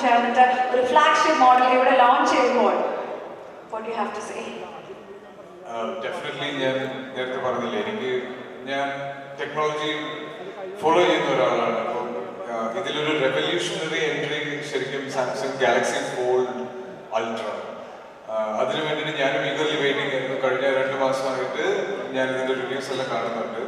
ചേർന്നിട്ട് ഒരു flagship model ഇവിടെ ലോഞ്ച് ചെയ്യുമ്പോൾ what do you have to say? Definitely ഞാൻ നേരത്തെ പറഞ്ഞില്ലേ, ഞാൻ ടെക്നോളജി ഫോളോ ചെയ്യുന്ന ഒരാളാണ്. അപ്പോൾ ഇതിലൊരു റെവല്യൂഷണറി എൻട്രി ശരിക്കും സാംസങ് ഗാലക്സി ഫോൾഡ് അൾട്ര. അതിനു വേണ്ടിയിട്ട് ഞാനും ഈഗർലി വെയിറ്റിംഗ് ആയിരുന്നു. കഴിഞ്ഞ 2 മാസമായിട്ട് ഞാൻ ഇതിൻ്റെ റിവ്യൂസ് എല്ലാം കാണുന്നുണ്ട്.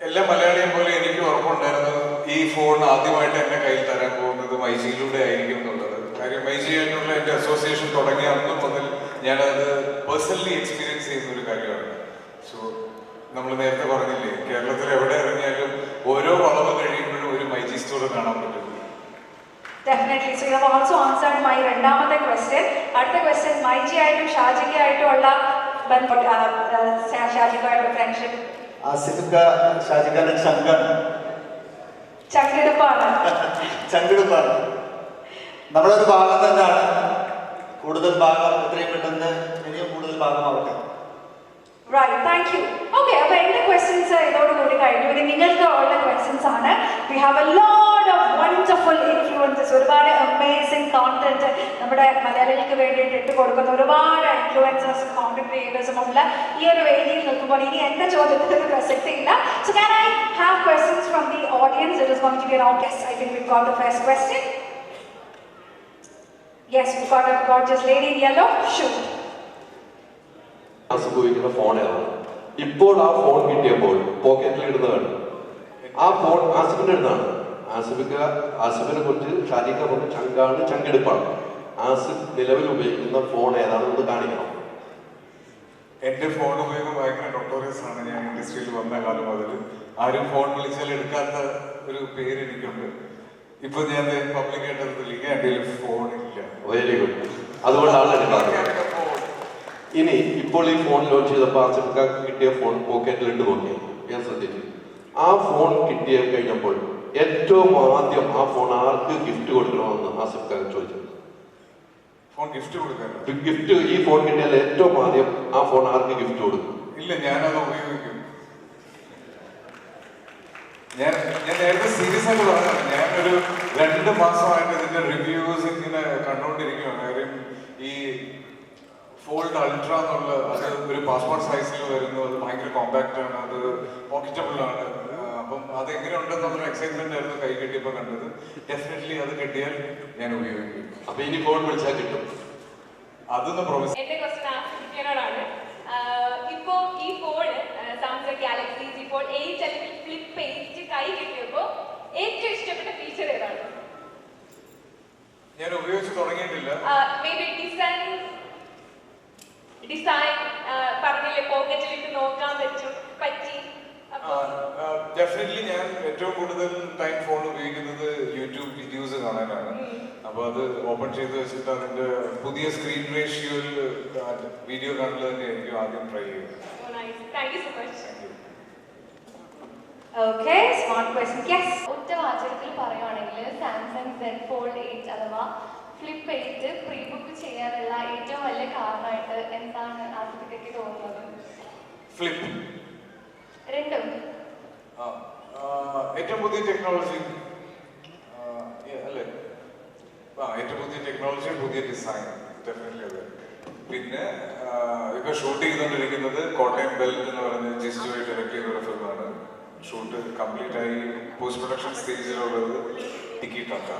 എല്ലാ മലയാളിയും പോലെ എനിക്ക് ഉറപ്പുണ്ടായിരുന്നു ഈ ഫോൺ ആദ്യമായിട്ട് എൻ്റെ കയ്യിൽ തരാൻ പോകുന്നത് മൈജിയിലൂടെ ആയിരിക്കും എന്നുള്ളത്. കാര്യം മൈജിയായിട്ടുള്ള എൻ്റെ അസോസിയേഷൻ തുടങ്ങിയ അന്ന് മുതൽ ഞാനത് പേഴ്സണലി എക്സ്പീരിയൻസ് ചെയ്യുന്ന ഒരു കാര്യമാണ്. സോ നമ്മൾ നേരത്തെ പറഞ്ഞില്ലേ, കേരളത്തിൽ എവിടെ ഇറങ്ങിയാലും ഓരോ വളവ് കഴിയുമ്പോഴും ഒരു മൈജി സ്റ്റോർ കാണാൻ പറ്റും. Definitely. So you have also answered my രണ്ടാമത്തെ question. അടുത്ത question മൈജി ആയിട്ടും ഷാജിക്കായിട്ടുള്ള ഷാജിക്കായിട്ടുള്ള ഫ്രണ്ട്ഷിപ്പ്. ആസിഫിക്ക ഷാജിക്കാന്റെ ചങ്കിടുപ്പാണ്. നമ്മളൊരു ഭാഗം തന്നെയാണ്. കൂടുതൽ ഭാഗം എത്രയും പെട്ടെന്ന് ഇനിയും കൂടുതൽ ഭാഗമാവട്ടെ. Right, thank you. Okay, അപ്പോൾ എൻ്റെ ക്വസ്റ്റ്യൻസ് ഇതോടുകൂടി കഴിഞ്ഞു. ഇനി നിങ്ങൾക്ക് ഉള്ള ക്വസ്റ്റ്യൻസ് ആണ്. We have a lot of wonderful influences. ഒരുപാട് അമേസിംഗ് കോണ്ടന്റ് നമ്മുടെ മലയാളികൾക്ക് വേണ്ടിയിട്ട് ഇട്ട് കൊടുക്കുന്ന ഒരുപാട് ഇൻഫ്ലുവൻസേഴ്സും കോണ്ടന്റ് ക്രിയേറ്റേഴ്സും ഉള്ള ഈ ഒരു വേദിയിൽ നിൽക്കുമ്പോൾ ഇനി എൻ്റെ ചോദ്യത്തിന് പ്രസക്തി ഇല്ല. So can I have questions from the audience? It is going to be an yes. I think we've got the first question. Yes, we've got a gorgeous lady in yellow. Shoot. ഉപയോഗിക്കുന്ന phone ഏതാണ്? ഇപ്പോൾ ആ phone കിട്ടിയപ്പോൾ പോക്കറ്റിൽ ഇടുന്നതാണ്. ആ phone ആസിഫിന്റെ ഇടുന്നതാണ്. ആസിഫിനെ കുറിച്ച് ഷാജിക്ക പറഞ്ഞ ചങ്കാണ്, ചങ്കെടുപ്പാണ്. ആസിഫ് നിലവിൽ ഉപയോഗിക്കുന്ന ഫോൺ ഏതാണെന്ന് കാണിക്കണം. എൻ്റെ ഫോൺ ഉപയോഗം ഭയങ്കര നൊട്ടോറിയസ് ആണ്. ഞാൻ ഇൻഡസ്ട്രിയിൽ വന്ന കാലം മുതൽ ആരും ഫോൺ വിളിച്ചാൽ എടുക്കാത്ത ഒരു പേര് എനിക്കുണ്ട്. ഇപ്പൊ ഞാൻ പബ്ലിക്കായിട്ട് എൻ്റെ ഫോൺ ഇല്ല. Very good. അതുകൊണ്ടാണ് എടുക്കാറ്. ഇനി ഇപ്പോൾ ഈ ഫോൺ ലോഞ്ച് ചെയ്തപ്പോൾ ആസിഫിക്ക കിട്ടിയ ഫോൺ പോക്കറ്റിലിട്ട് നോക്കി ഞാൻ ശ്രദ്ധിച്ചു. ആ ഫോൺ കിട്ടിയ കഴിഞ്ഞപ്പോൾ ഏറ്റവും ആദ്യം ആ ഫോൺ ആർക്ക് ഗിഫ്റ്റ് കൊടുക്കണമെന്ന് ആസിഫിക്ക ചോദിച്ചു. ഫോൺ ഗിഫ്റ്റ് കൊടുക്കാൻ? ഗിഫ്റ്റ് ഈ ഫോൺ കിട്ടിയാൽ ഏറ്റവും ആദ്യം ആ ഫോൺ ആർക്ക് ഗിഫ്റ്റ് കൊടുക്കും? ഇല്ല, ഞാനത് ഉപയോഗിക്കും. ഞാൻ നേരത്തെ സീരിയസ് ആയിട്ട് പറഞ്ഞതാണ്. ഞാനൊരു 2 മാസമായിട്ട് ഇതിന്റെ റിവ്യൂസ് ഇങ്ങനെ കണ്ടുകൊണ്ടിരിക്കുകയാണ്. കാര്യം ഈ ഫോൾഡ് അൾട്ര എന്നുള്ള അത് ഒരു പാസ്പോർട്ട് സൈസിൽ വരുന്നു. അത് ഭയങ്കര കോമ്പാക്റ്റ് ആണ്, അത് പോക്കറ്റബിൾ ആണ്. അപ്പം അതെങ്ങനെ ഉണ്ടെന്നുള്ളൊരു എക്സൈറ്റ്മെന്റ് ആയിരുന്നു കൈ കിട്ടിയപ്പോൾ കണ്ടത്. ഡെഫിനറ്റ്ലി അത് കിട്ടിയാൽ ഞാൻ ഉപയോഗിക്കും. അപ്പൊ ഇനി ഫോൺ വിളിച്ചാൽ കിട്ടും. അതൊന്ന് പ്രോമിസ്. എന്റെ ക്വസ്റ്റ്യൻ ആസിഫിക്കയോടാണ്. ഇപ്പോ ഈ ഫോൺ സാംസങ് ഗാലക്സി ഇപ്പോൾ 8 അല്ലെങ്കിൽ ഫ്ലിപ്പ് 8 കൈ കിട്ടിയപ്പോൾ ഏറ്റവും ഇഷ്ടപ്പെട്ട ഫീച്ചർ ഏതാണ്? ഞാൻ ഉപയോഗിച്ച് തുടങ്ങിയിട്ടില്ല. ഡിസൈൻ പറഞ്ഞില്ലേ, പോക്കറ്റിലിട്ട് നോക്കാൻ പറ്റി. ഡെഫിനറ്റ്ലി ഞാൻ ഏറ്റവും കൂടുതൽ ടൈം ഫോൺ ഉപയോഗിക്കുന്നത് യൂട്യൂബ് വീഡിയോസ് കാണാനാണ്. അപ്പോൾ അത് ഓപ്പൺ ചെയ്ത് വെച്ചിട്ട് അതിന്റെ പുതിയ സ്ക്രീൻ റേഷ്യോയിൽ വീഡിയോ കാണുന്നത് തന്നെയായിരിക്കും ആദ്യം ട്രൈ ചെയ്യുന്നത്. Okay, smart question. Yes. ഒറ്റ വാചകത്തിൽ പറയുവാണെങ്കിൽ സാംസങ് Z Fold 8 അഥവാ ഫ്ലിപ്പ് 8 പ്രീ ബുക്ക് ചെയ്യാനുള്ള ഏറ്റവും വലിയ കാരണമായിട്ട് എന്താണ് ആസിഫിക്കയ്ക്ക് തോന്നുന്നത്? ഫ്ലിപ്പ് രണ്ടും ഏറ്റവും പുതിയ ടെക്നോളജി അല്ലേ? ഏറ്റവും പുതിയ ടെക്നോളജി, പുതിയ ഡിസൈൻ, ഡെഫിനറ്റ്ലി അതെ. പിന്നെ ഇപ്പൊ ഷൂട്ട് ചെയ്തുകൊണ്ടിരിക്കുന്നത് കോട്ടയം ബെൽറ്റ് എന്ന് പറഞ്ഞ ജിസ്റ്റുമായി ഡയറക്റ്റ് ചെയ്ത ഒരു ഫിലിമാണ്. ഷൂട്ട് കംപ്ലീറ്റ് ആയി പോസ്റ്റ് പ്രൊഡക്ഷൻ സ്റ്റേജിലുള്ളത് ടിക്കിട്ടൊക്കെ.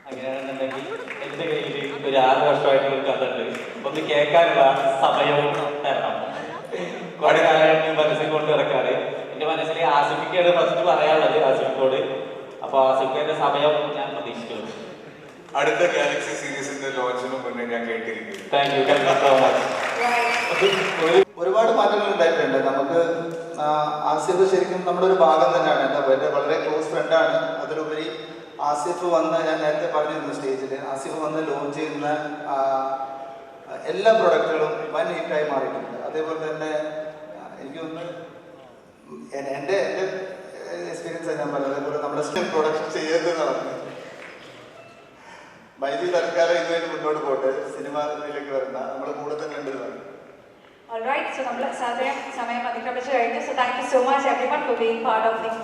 അങ്ങനെയാണെന്നുണ്ടെങ്കിൽ എൻ്റെ കയ്യിൽ ഒരു 6 വർഷമായിട്ട് ഒരു കഥ ഉണ്ട്. ഒന്ന് കേൾക്കാനുള്ള സമയവും തരണം. കുറെ കാലമായിട്ട് മനസ്സിൽ കൊണ്ട് ഇറക്കാറ്. എൻ്റെ മനസ്സിൽ ആസിഫിക്കാണ് ഫസ്റ്റ് പറയാനുള്ളത്, ആസിഫിക്കോട്. അപ്പോൾ ആസിഫിന്റെ സമയം ഞാൻ പ്രതീക്ഷിക്കുന്നു. അടുത്ത ഗാലക്സി സീരീസിന്റെ ലോഞ്ചിന് മുന്നേ ഞാൻ കേട്ടിരിക്കുന്നു. Thank you so much. ഒരുപാട് മാറ്റങ്ങൾ ഉണ്ടായിട്ടുണ്ട്. നമുക്ക് ആസിഫ് ശരിക്കും നമ്മുടെ ഒരു ഭാഗം തന്നെയാണ്. എന്താ വളരെ ക്ലോസ് ഫ്രണ്ടാണ്. അതിലുപരി ആസിഫ് വന്ന്, ഞാൻ നേരത്തെ പറഞ്ഞിരുന്നു സ്റ്റേജിൽ, ആസിഫ് വന്ന് ലോഞ്ച് ചെയ്യുന്ന എല്ലാ പ്രൊഡക്റ്റുകളും വൻ ഹിറ്റായി മാറിയിട്ടുണ്ട്. അതേപോലെ തന്നെ എനിക്ക് തോന്നുന്നു എൻ്റെ എക്സ്പീരിയൻസ് ഞാൻ പറഞ്ഞത്, അതേപോലെ നമ്മുടെ പ്രൊഡക്ഷൻ ചെയ്യരുതെന്ന് പറഞ്ഞു. മൈജി തൽക്കാലം ഇതുവരെ മുന്നോട്ട് പോട്ടെ, സിനിമയിലേക്ക് വരണ്ട, നമ്മുടെ കൂടെ തന്നെ ഉണ്ട് പറഞ്ഞു. All right, so നമ്മൾ സമയം അതിക്രമിച്ചു കഴിഞ്ഞു. So thank you so much everyone for being part of this.